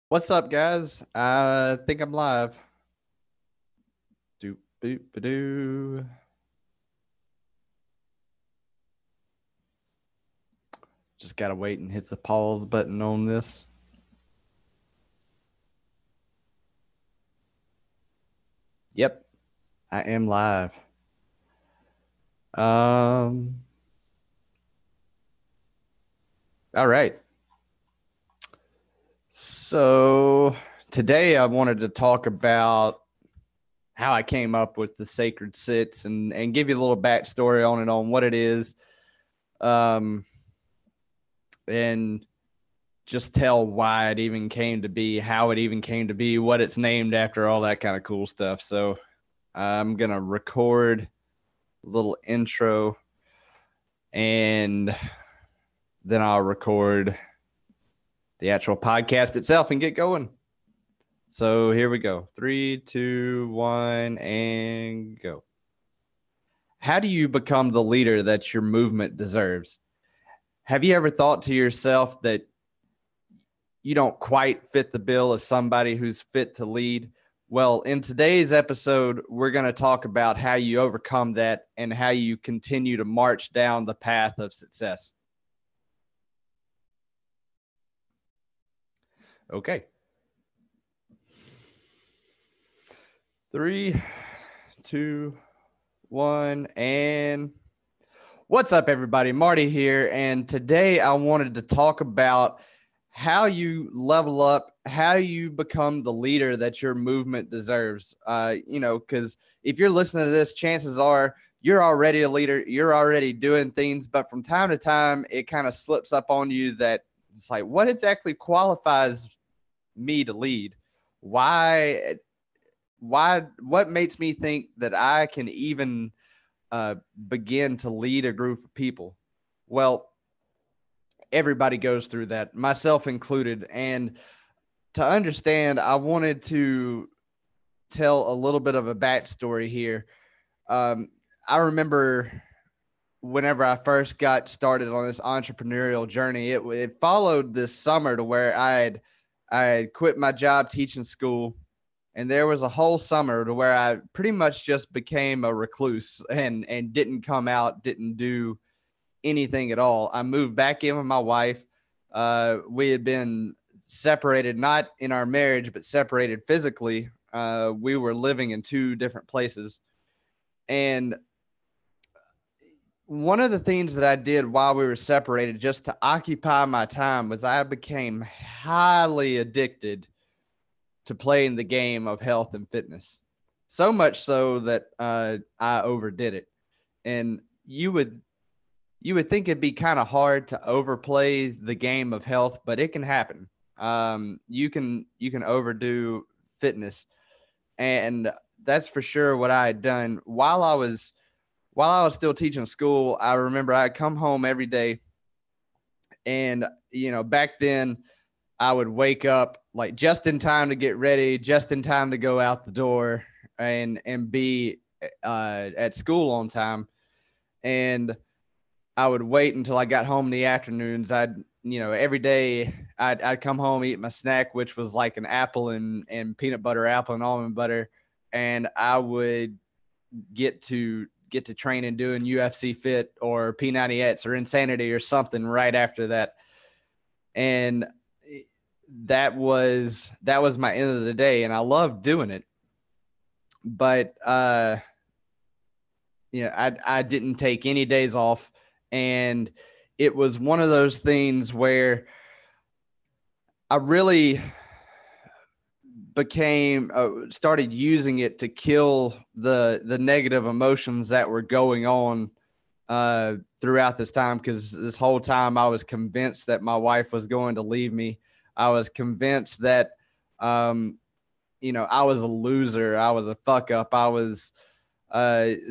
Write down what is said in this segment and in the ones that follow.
What's up, guys? I think I'm live. Doop boop ba doo. Just gotta wait and hit the pause button on this. Yep, I am live. Um. All right. So today I wanted to talk about how I came up with the sacred sits and give you a little backstory on it, on what it is. Um. And just tell why it even came to be, how it even came to be, what it's named after, all that kind of cool stuff. So I'm going to record a little intro and then I'll record the actual podcast itself and get going. So here we go. 3, 2, 1, and go. How do you become the leader that your movement deserves? Have you ever thought to yourself that you don't quite fit the bill as somebody who's fit to lead? Well, in today's episode, we're going to talk about how you overcome that and how you continue to march down the path of success. Okay. 3, 2, 1, and what's up, everybody? Marty here, and today I wanted to talk about how you level up, how you become the leader that your movement deserves. Because if you're listening to this, chances are you're already a leader, you're already doing things, but from time to time, it kind of slips up on you that it's like, what exactly qualifies me to lead? Why? What makes me think that I can even begin to lead a group of people? Well, everybody goes through that, myself included. And to understand, I wanted to tell a little bit of a backstory here. Um, I remember whenever I first got started on this entrepreneurial journey, it followed this summer to where I had quit my job teaching school, and there was a whole summer to where I pretty much just became a recluse and didn't come out, didn't do anything at all. I moved back in with my wife. We had been separated, not in our marriage, but separated physically. We were living in two different places. And one of the things that I did while we were separated just to occupy my time was I became highly addicted to playing the game of health and fitness. So much so that I overdid it. And you would think it'd be kind of hard to overplay the game of health, but it can happen. You can overdo fitness, and that's for sure what I had done while I was still teaching school. I remember I'd come home every day, and back then I would wake up like just in time to get ready, just in time to go out the door and be at school on time, and I would wait until I got home in the afternoons. Every day I'd come home, eat my snack, which was like an apple and peanut butter, apple and almond butter. And I would get to training doing UFC Fit or P90X or Insanity or something right after that. And that was my end of the day. And I loved doing it. But, I didn't take any days off. And it was one of those things where I really started using it to kill the negative emotions that were going on throughout this time. Because this whole time I was convinced that my wife was going to leave me. I was convinced that I was a loser. I was a fuck up. I was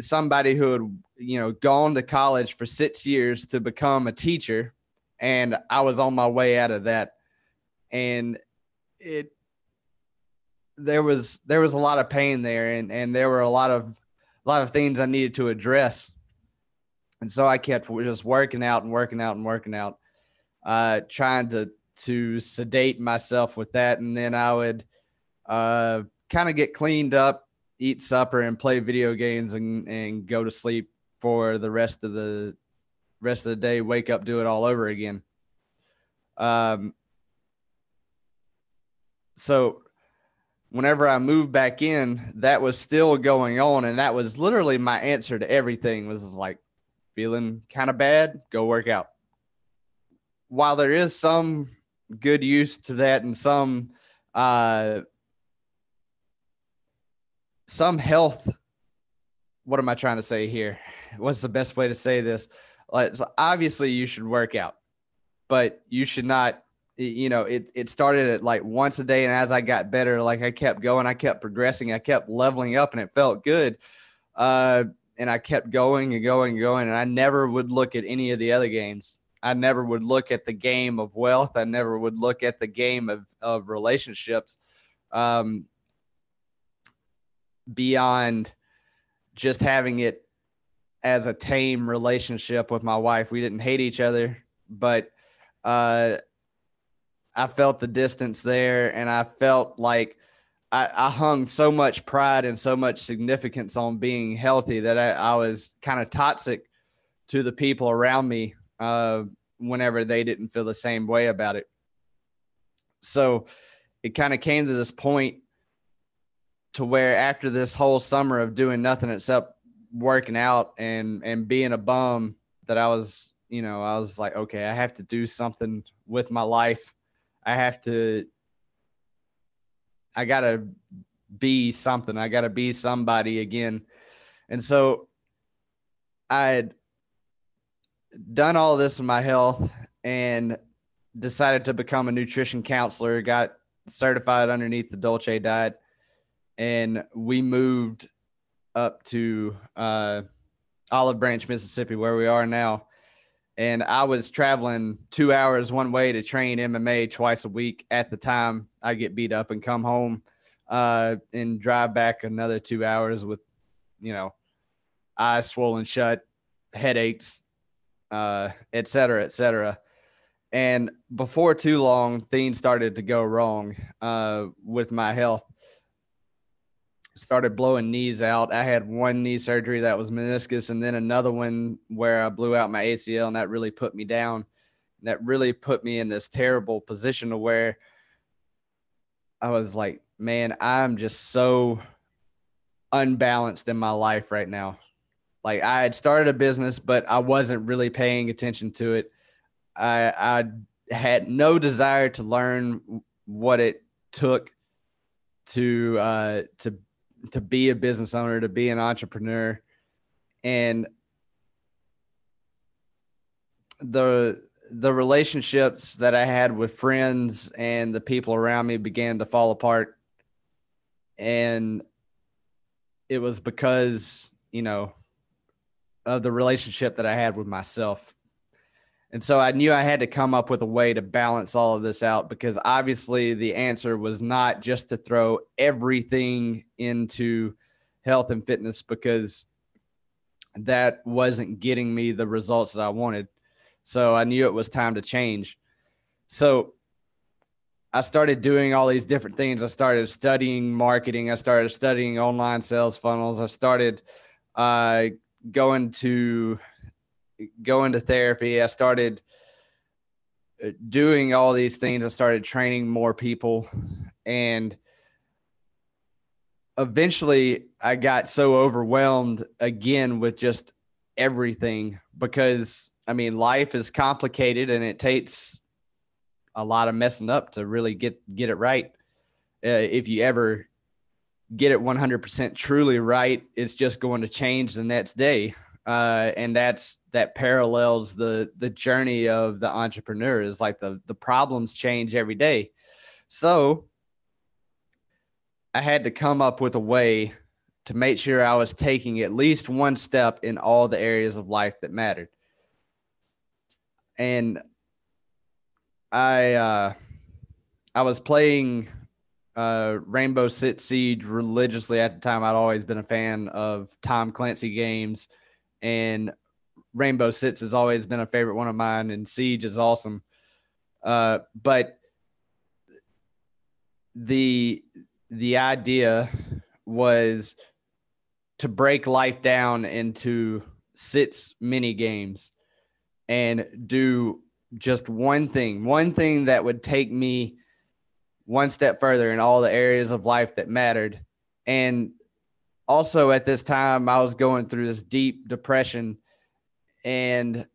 somebody who had gone to college for 6 years to become a teacher, and I was on my way out of that. And it there was a lot of pain there, and there were a lot of things I needed to address. And so I kept just working out and working out and working out, trying to to sedate myself with that. And then I would kind of get cleaned up, eat supper, and play video games and go to sleep for the rest of the day, wake up, do it all over again. So whenever I moved back in, that was still going on. And that was literally my answer to everything, was like, feeling kind of bad, go work out. While there is some good use to that and some health, what am I trying to say here? What's the best way to say this? So obviously you should work out, but you should not, it started at like once a day. And as I got better, like I kept going, I kept progressing, I kept leveling up, and it felt good. And I kept going and going and going. And I never would look at any of the other games. I never would look at the game of wealth. I never would look at the game of relationships beyond just having it as a tame relationship with my wife. We didn't hate each other, but I felt the distance there, and I felt like I hung so much pride and so much significance on being healthy that I was kind of toxic to the people around me whenever they didn't feel the same way about it. So it kind of came to this point to where after this whole summer of doing nothing except working out and being a bum, that I was like, okay, I have to do something with my life. I got to be something. I got to be somebody again. And so I had done all this with my health and decided to become a nutrition counselor, got certified underneath the Dolce diet. And we moved up to Olive Branch, Mississippi, where we are now. And I was traveling 2 hours one way to train MMA twice a week. At the time, I get beat up and come home and drive back another 2 hours with, eyes swollen shut, headaches, et cetera, et cetera. And before too long, things started to go wrong with my health. Started blowing knees out. I had one knee surgery that was meniscus, and then another one where I blew out my ACL, and that really put me down. That really put me in this terrible position to where I was like, man, I'm just so unbalanced in my life right now. Like, I had started a business, but I wasn't really paying attention to it. I had no desire to learn what it took to be a business owner, to be an entrepreneur. And the relationships that I had with friends and the people around me began to fall apart. And it was because, of the relationship that I had with myself. And so I knew I had to come up with a way to balance all of this out, because obviously the answer was not just to throw everything into health and fitness, because that wasn't getting me the results that I wanted. So I knew it was time to change. So I started doing all these different things. I started studying marketing. I started studying online sales funnels. I started going to therapy. I started doing all these things. I started training more people. And eventually I got so overwhelmed again with just everything, because life is complicated and it takes a lot of messing up to really get it right. If you ever get it 100% truly right, it's just going to change the next day. And that parallels the journey of the entrepreneur. Is like the problems change every day. So I had to come up with a way to make sure I was taking at least one step in all the areas of life that mattered. And I was playing Rainbow Six Siege religiously at the time. I'd always been a fan of Tom Clancy games, and Rainbow Six has always been a favorite one of mine, and Siege is awesome. But the idea was to break life down into 6 mini games and do just one thing that would take me one step further in all the areas of life that mattered. And also at this time, I was going through this deep depression and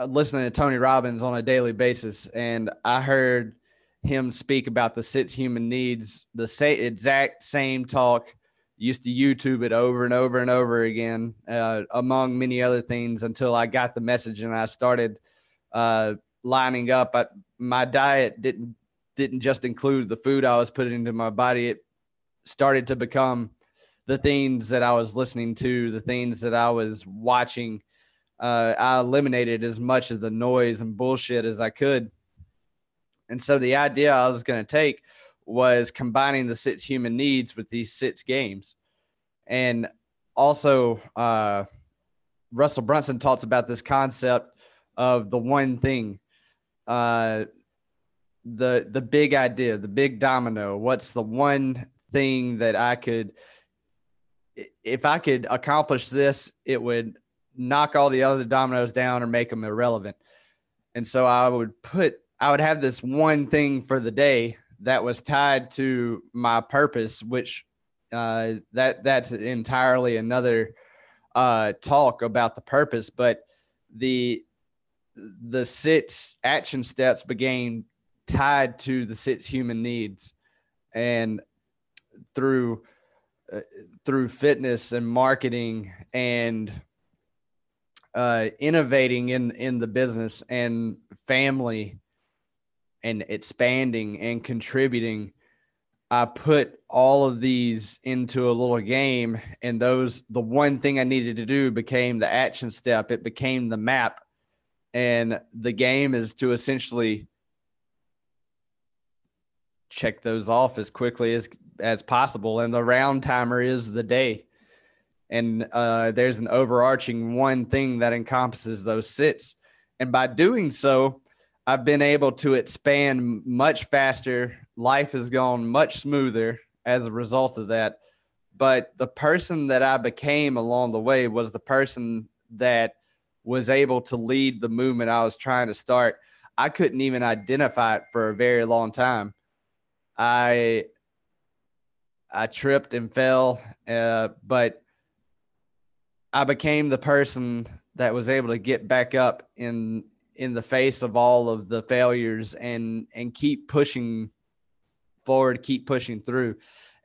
listening to Tony Robbins on a daily basis. And I heard him speak about the 6 human needs, the exact same talk. Used to YouTube it over and over and over again, among many other things, until I got the message and I started lining up. My diet didn't just include the food I was putting into my body. It started to become the things that I was listening to, the things that I was watching. I eliminated as much of the noise and bullshit as I could. And so the idea I was going to take was combining the 6 human needs with these 6 games. And also, Russell Brunson talks about this concept of the one thing, the big idea, the big domino. What's the one thing that if I could accomplish this, it would knock all the other dominoes down or make them irrelevant. And so I would have this one thing for the day that was tied to my purpose, which that's entirely another talk about the purpose. But the 6 action steps became tied to the 6 human needs. And through fitness and marketing and innovating in the business and family and expanding and contributing, I put all of these into a little game, and the one thing I needed to do became the action step. It became the map, and the game is to essentially check those off as quickly as possible. And the round timer is the day. And there's an overarching one thing that encompasses those 6. And by doing so, I've been able to expand much faster. Life has gone much smoother as a result of that. But the person that I became along the way was the person that was able to lead the movement I was trying to start. I couldn't even identify it for a very long time. I tripped and fell, but I became the person that was able to get back up in the face of all of the failures and keep pushing forward, keep pushing through.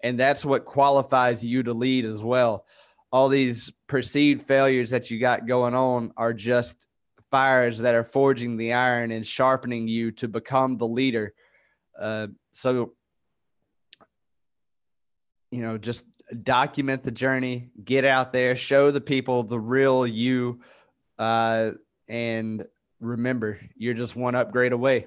And that's what qualifies you to lead as well. All these perceived failures that you got going on are just fires that are forging the iron and sharpening you to become the leader. So, just document the journey, get out there, show the people the real you, and remember, you're just one upgrade away.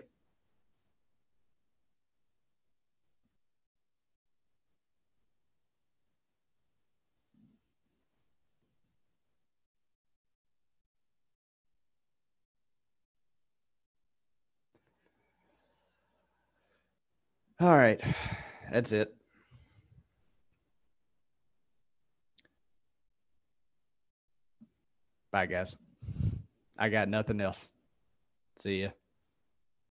All right. That's it. Bye, guys. I got nothing else. See ya.